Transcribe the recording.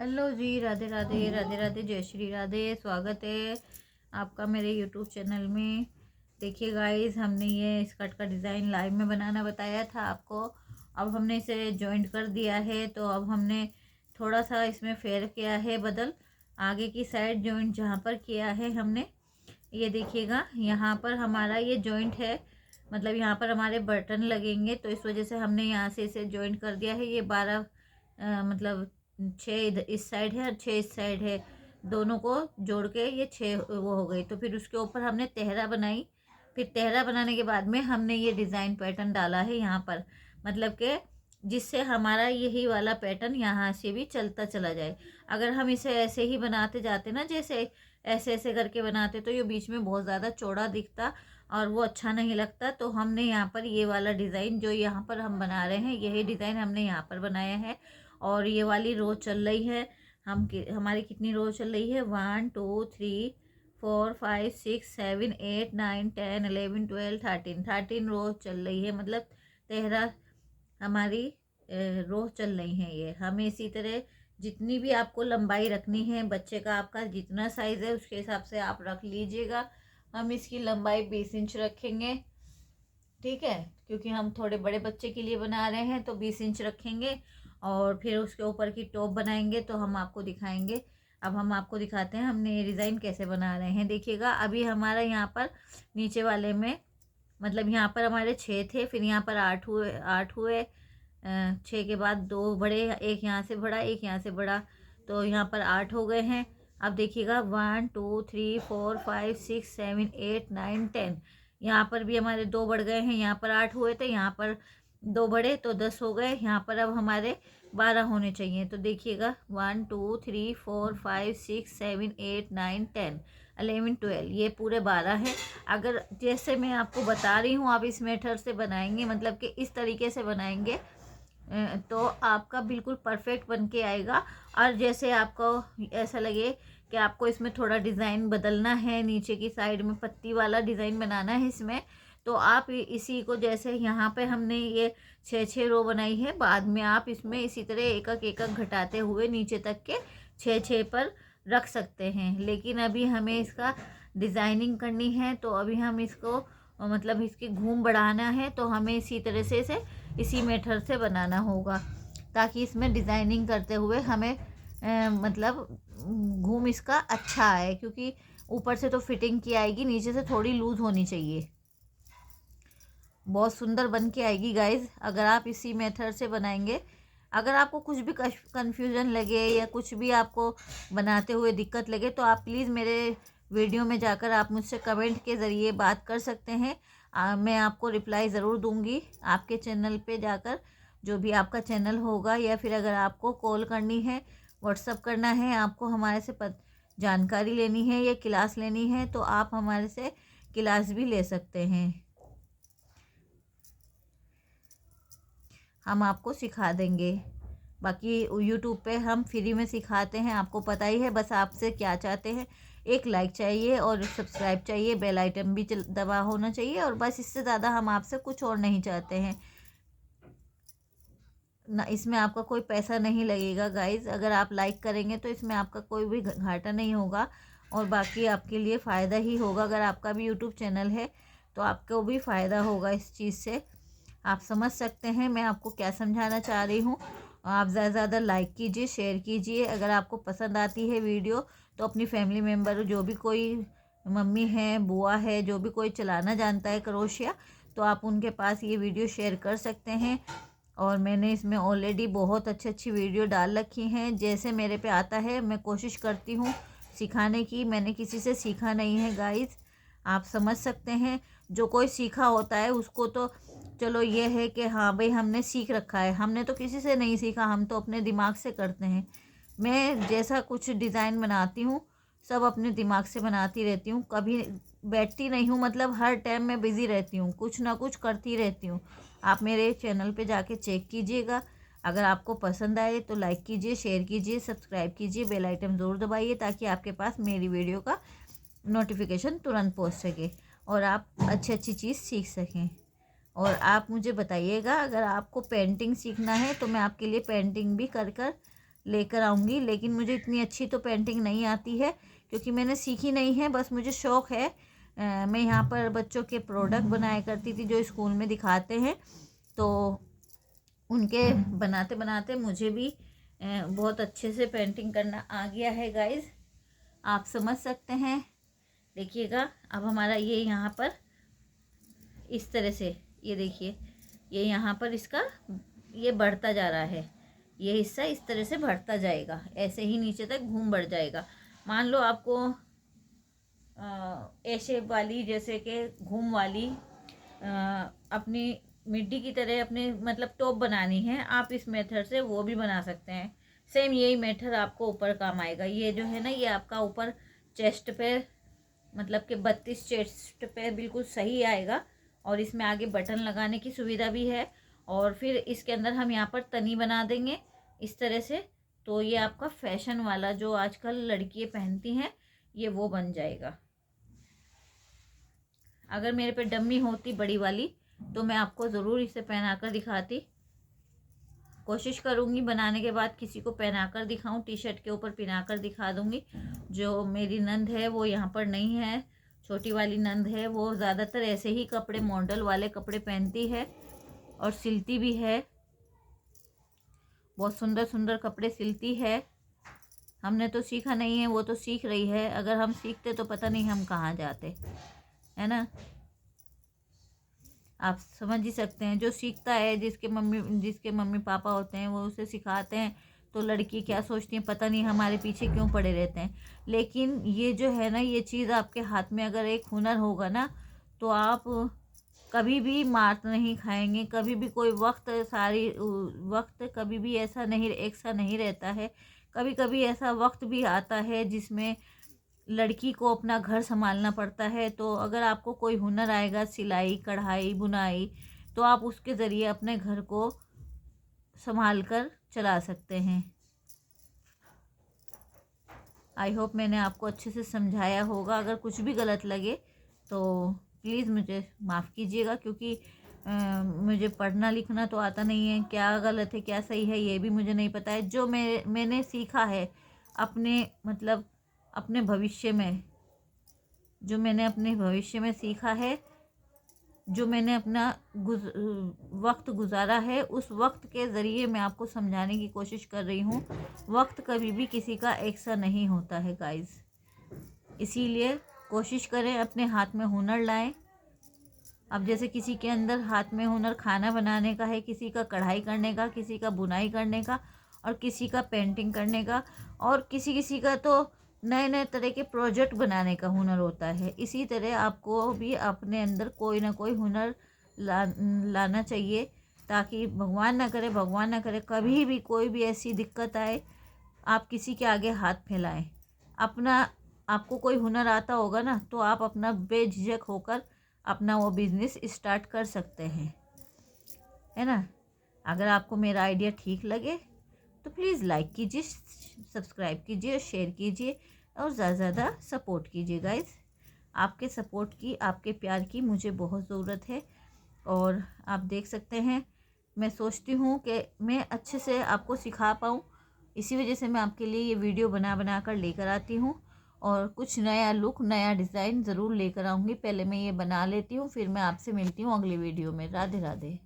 Hello जी, राधे राधे राधे राधे, जय श्री राधे। स्वागत है आपका मेरे यूट्यूब चैनल में। देखिए गाइस, हमने ये स्कर्ट का डिज़ाइन लाइव में बनाना बताया था आपको। अब हमने इसे जॉइंट कर दिया है, तो अब हमने थोड़ा सा इसमें फेर किया है बदल। आगे की साइड जॉइंट जहाँ पर किया है हमने, ये देखिएगा यहाँ पर हमारा ये जॉइंट है, मतलब यहाँ पर हमारे बटन लगेंगे, तो इस वजह से हमने यहाँ से इसे जॉइंट कर दिया है। ये 12 मतलब 6 इस साइड है और 6 इस साइड है, दोनों को जोड़ के ये 6 वो हो गई। तो फिर उसके ऊपर हमने तेहरा बनाई। फिर तेहरा बनाने के बाद में हमने ये डिज़ाइन पैटर्न डाला है यहाँ पर, मतलब कि जिससे हमारा यही वाला पैटर्न यहाँ से भी चलता चला जाए। अगर हम इसे ऐसे ही बनाते जाते ना, जैसे ऐसे ऐसे करके बनाते, तो ये बीच में बहुत ज़्यादा चौड़ा दिखता और वो अच्छा नहीं लगता। तो हमने यहाँ पर ये वाला डिज़ाइन जो यहाँ पर हम बना रहे हैं, यही डिज़ाइन हमने यहाँ पर बनाया है। और ये वाली रो चल रही है, हमारी कितनी रो चल रही है, 1 2 3 4 5 6 7 8 9 10 11 12 13 रो चल रही है। मतलब 13 हमारी रो चल रही हैं। ये हमें इसी तरह जितनी भी आपको लंबाई रखनी है, बच्चे का आपका जितना साइज़ है उसके हिसाब से आप रख लीजिएगा। हम इसकी लंबाई 20 इंच रखेंगे, ठीक है, क्योंकि हम थोड़े बड़े बच्चे के लिए बना रहे हैं, तो 20 इंच रखेंगे। और फिर उसके ऊपर की टॉप बनाएंगे तो हम आपको दिखाएंगे। अब हम आपको दिखाते हैं हमने ये डिज़ाइन कैसे बना रहे हैं। देखिएगा, अभी हमारा यहाँ पर नीचे वाले में, मतलब यहाँ पर हमारे 6 थे, फिर यहाँ पर 8 हुए 6 के बाद 2 बड़े, एक यहाँ से बड़ा एक यहाँ से बड़ा, तो यहाँ पर 8 हो गए हैं। अब देखिएगा 1 2 3 4 5 6 7 8 9 10, यहाँ पर भी हमारे 2 बढ़ गए हैं। यहाँ पर 8 हुए थे, यहाँ पर 2 बढ़े तो 10 हो गए। यहाँ पर अब हमारे 12 होने चाहिए। तो देखिएगा 1 2 3 4 5 6 7 8 9 10 11 12, ये पूरे 12 हैं। अगर जैसे मैं आपको बता रही हूँ आप इस मेथड से बनाएंगे, मतलब कि इस तरीके से बनाएंगे, तो आपका बिल्कुल परफेक्ट बन के आएगा। और जैसे आपको ऐसा लगे कि आपको इसमें थोड़ा डिज़ाइन बदलना है, नीचे की साइड में पत्ती वाला डिज़ाइन बनाना है इसमें, तो आप इसी को, जैसे यहाँ पे हमने ये 6 रो बनाई है, बाद में आप इसमें इसी तरह एक एक घटाते हुए नीचे तक के 6 पर रख सकते हैं। लेकिन अभी हमें इसका डिज़ाइनिंग करनी है, तो अभी हम इसको मतलब इसकी घूम बढ़ाना है, तो हमें इसी तरह से इसे इसी मेथड से बनाना होगा, ताकि इसमें डिज़ाइनिंग करते हुए हमें मतलब घूम इसका अच्छा आए, क्योंकि ऊपर से तो फिटिंग की आएगी, नीचे से थोड़ी लूज़ होनी चाहिए। बहुत सुंदर बन के आएगी गाइज, अगर आप इसी मेथड से बनाएंगे। अगर आपको कुछ भी कन्फ्यूज़न लगे या कुछ भी आपको बनाते हुए दिक्कत लगे, तो आप प्लीज़ मेरे वीडियो में जाकर आप मुझसे कमेंट के ज़रिए बात कर सकते हैं। मैं आपको रिप्लाई ज़रूर दूंगी आपके चैनल पे जाकर, जो भी आपका चैनल होगा, या फिर अगर आपको कॉल करनी है, व्हाट्सअप करना है, आपको हमारे से जानकारी लेनी है या क्लास लेनी है, तो आप हमारे से क्लास भी ले सकते हैं। हम आपको सिखा देंगे। बाकी यूट्यूब पे हम फ्री में सिखाते हैं, आपको पता ही है। बस आपसे क्या चाहते हैं, एक लाइक चाहिए और सब्सक्राइब चाहिए, बेल आइटम भी दबा होना चाहिए, और बस इससे ज़्यादा हम आपसे कुछ और नहीं चाहते हैं ना। इसमें आपका कोई पैसा नहीं लगेगा गाइज, अगर आप लाइक करेंगे तो इसमें आपका कोई भी घाटा नहीं होगा, और बाकी आपके लिए फ़ायदा ही होगा। अगर आपका भी यूट्यूब चैनल है तो आपको भी फ़ायदा होगा इस चीज़ से। आप समझ सकते हैं मैं आपको क्या समझाना चाह रही हूँ। आप ज़्यादा से ज़्यादा लाइक कीजिए, शेयर कीजिए। अगर आपको पसंद आती है वीडियो, तो अपनी फैमिली मेम्बर, जो भी कोई मम्मी है, बुआ है, जो भी कोई चलाना जानता है क्रोशिया, तो आप उनके पास ये वीडियो शेयर कर सकते हैं। और मैंने इसमें ऑलरेडी बहुत अच्छी वीडियो डाल रखी हैं, जैसे मेरे पे आता है मैं कोशिश करती हूँ सिखाने की। मैंने किसी से सीखा नहीं है गाइस, आप समझ सकते हैं। जो कोई सीखा होता है उसको तो चलो ये है कि हाँ भाई हमने सीख रखा है, हमने तो किसी से नहीं सीखा, हम तो अपने दिमाग से करते हैं। मैं जैसा कुछ डिज़ाइन बनाती हूँ सब अपने दिमाग से बनाती रहती हूँ, कभी बैठती नहीं हूँ, मतलब हर टाइम मैं बिज़ी रहती हूँ, कुछ ना कुछ करती रहती हूँ। आप मेरे चैनल पे जाके चेक कीजिएगा। अगर आपको पसंद आए तो लाइक कीजिए, शेयर कीजिए, सब्सक्राइब कीजिए, बेल आइकन ज़रूर दबाइए, ताकि आपके पास मेरी वीडियो का नोटिफिकेशन तुरंत पहुंच सके और आप अच्छी चीज़ सीख सकें। और आप मुझे बताइएगा, अगर आपको पेंटिंग सीखना है तो मैं आपके लिए पेंटिंग भी कर लेकर आऊँगी। लेकिन मुझे इतनी अच्छी तो पेंटिंग नहीं आती है क्योंकि मैंने सीखी नहीं है, बस मुझे शौक़ है। मैं यहाँ पर बच्चों के प्रोडक्ट बनाया करती थी जो स्कूल में दिखाते हैं, तो उनके बनाते बनाते मुझे भी बहुत अच्छे से पेंटिंग करना आ गया है गाइस, आप समझ सकते हैं। देखिएगा अब हमारा ये यहाँ पर इस तरह से, ये देखिए ये यहाँ पर इसका ये बढ़ता जा रहा है, ये हिस्सा इस तरह से बढ़ता जाएगा, ऐसे ही नीचे तक घूम बढ़ जाएगा। मान लो आपको ए शेप वाली, जैसे कि घूम वाली अपनी मिट्टी की तरह अपने मतलब टॉप बनानी है, आप इस मेथड से वो भी बना सकते हैं। सेम यही मेथड आपको ऊपर काम आएगा। ये जो है ना, ये आपका ऊपर चेस्ट पे मतलब कि 32 चेस्ट पे बिल्कुल सही आएगा, और इसमें आगे बटन लगाने की सुविधा भी है। और फिर इसके अंदर हम यहाँ पर तनी बना देंगे इस तरह से, तो ये आपका फैशन वाला जो आजकल लड़कियाँ पहनती हैं ये वो बन जाएगा। अगर मेरे पे डम्मी होती बड़ी वाली तो मैं आपको ज़रूर इसे पहनाकर दिखाती। कोशिश करूँगी बनाने के बाद किसी को पहनाकर दिखाऊं, टी शर्ट के ऊपर पहनाकर दिखा दूँगी। जो मेरी नंद है वो यहाँ पर नहीं है, छोटी वाली नंद है, वो ज़्यादातर ऐसे ही कपड़े, मॉडल वाले कपड़े पहनती है और सिलती भी है, बहुत सुंदर सुंदर कपड़े सिलती है। हमने तो सीखा नहीं है, वो तो सीख रही है। अगर हम सीखते तो पता नहीं हम कहाँ जाते, है ना। आप समझ ही सकते हैं, जो सीखता है, जिसके मम्मी पापा होते हैं वो उसे सिखाते हैं, तो लड़की क्या सोचती है पता नहीं, हमारे पीछे क्यों पड़े रहते हैं। लेकिन ये जो है ना, ये चीज़ आपके हाथ में अगर एक हुनर होगा ना, तो आप कभी भी मार नहीं खाएंगे। कभी भी कोई वक्त कभी भी ऐसा नहीं, एक सा नहीं रहता है। कभी कभी ऐसा वक्त भी आता है जिसमें लड़की को अपना घर संभालना पड़ता है। तो अगर आपको कोई हुनर आएगा, सिलाई, कढ़ाई, बुनाई, तो आप उसके ज़रिए अपने घर को संभाल कर चला सकते हैं। आई होप मैंने आपको अच्छे से समझाया होगा। अगर कुछ भी गलत लगे तो प्लीज़ मुझे माफ़ कीजिएगा, क्योंकि मुझे पढ़ना लिखना तो आता नहीं है। क्या गलत है क्या सही है ये भी मुझे नहीं पता है। जो मैंने सीखा है अपने मतलब अपने भविष्य में, जो मैंने अपने भविष्य में सीखा है, जो मैंने अपना वक्त गुजारा है, उस वक्त के ज़रिए मैं आपको समझाने की कोशिश कर रही हूँ। वक्त कभी भी किसी का एक सा नहीं होता है गाइस, इसीलिए कोशिश करें अपने हाथ में हुनर लाएं। अब जैसे किसी के अंदर हाथ में हुनर खाना बनाने का है, किसी का कढ़ाई करने का, किसी का बुनाई करने का, और किसी का पेंटिंग करने का, और किसी का तो नए नए तरह के प्रोजेक्ट बनाने का हुनर होता है। इसी तरह आपको भी अपने अंदर कोई ना कोई हुनर लाना चाहिए, ताकि भगवान ना करे कभी भी कोई भी ऐसी दिक्कत आए आप किसी के आगे हाथ फैलाएं। आपको कोई हुनर आता होगा ना, तो आप अपना बेझिझक होकर अपना वो बिज़नेस स्टार्ट कर सकते हैं, है ना। अगर आपको मेरा आइडिया ठीक लगे तो प्लीज़ लाइक कीजिए, सब्सक्राइब कीजिए, शेयर कीजिए और ज़्यादा से ज़्यादा सपोर्ट कीजिए गाइस। आपके सपोर्ट की, आपके प्यार की मुझे बहुत ज़रूरत है। और आप देख सकते हैं, मैं सोचती हूँ कि मैं अच्छे से आपको सिखा पाऊँ, इसी वजह से मैं आपके लिए ये वीडियो बना कर लेकर आती हूँ। और कुछ नया लुक, नया डिज़ाइन ज़रूर लेकर आऊँगी। पहले मैं ये बना लेती हूँ, फिर मैं आपसे मिलती हूँ अगली वीडियो में। राधे राधे।